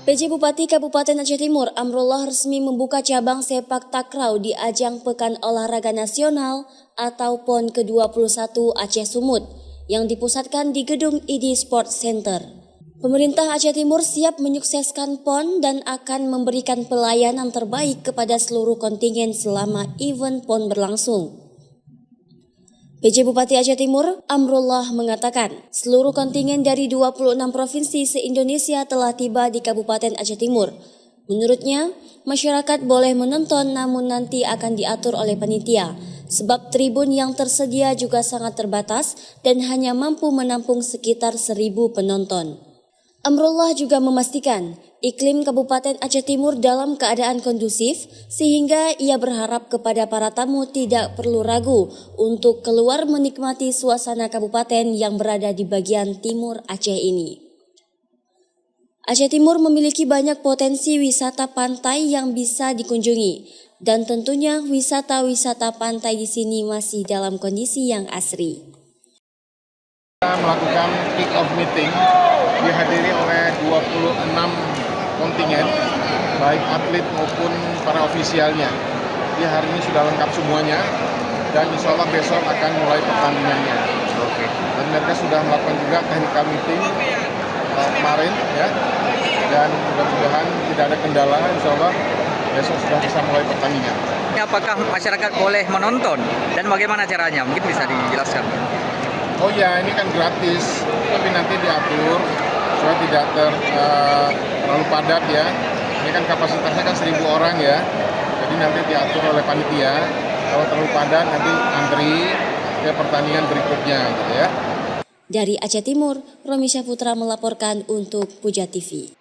PJ Bupati Kabupaten Aceh Timur Amrullah resmi membuka cabang sepak takraw di ajang Pekan Olahraga Nasional atau PON ke-21 Aceh Sumut yang dipusatkan di gedung ID Sports Center. Pemerintah Aceh Timur siap menyukseskan PON dan akan memberikan pelayanan terbaik kepada seluruh kontingen selama event PON berlangsung. PJ Bupati Aceh Timur, Amrullah mengatakan, seluruh kontingen dari 26 provinsi se-Indonesia telah tiba di Kabupaten Aceh Timur. Menurutnya, masyarakat boleh menonton namun nanti akan diatur oleh panitia, sebab tribun yang tersedia juga sangat terbatas dan hanya mampu menampung sekitar 1.000 penonton. Amrullah juga memastikan iklim Kabupaten Aceh Timur dalam keadaan kondusif sehingga ia berharap kepada para tamu tidak perlu ragu untuk keluar menikmati suasana kabupaten yang berada di bagian timur Aceh ini. Aceh Timur memiliki banyak potensi wisata pantai yang bisa dikunjungi dan tentunya wisata-wisata pantai di sini masih dalam kondisi yang asri. Kita melakukan kick-off meeting dihadiri oleh 26 kontingen, baik atlet maupun para ofisialnya. Jadi hari ini sudah lengkap semuanya dan insya Allah besok akan mulai pertandingannya. Dan mereka sudah melakukan juga technical meeting kemarin ya, dan mudah-mudahan tidak ada kendala, insya Allah besok sudah bisa mulai pertandingan. Apakah masyarakat boleh menonton dan bagaimana caranya? Mungkin bisa dijelaskan. Oh ya, ini kan gratis, tapi nanti diatur supaya tidak terlalu padat ya. Ini kan kapasitasnya kan 1.000 orang ya, jadi nanti diatur oleh panitia. Kalau terlalu padat nanti antri ke pertandingan berikutnya gitu ya. Dari Aceh Timur, Romi Syahputra melaporkan untuk Puja TV.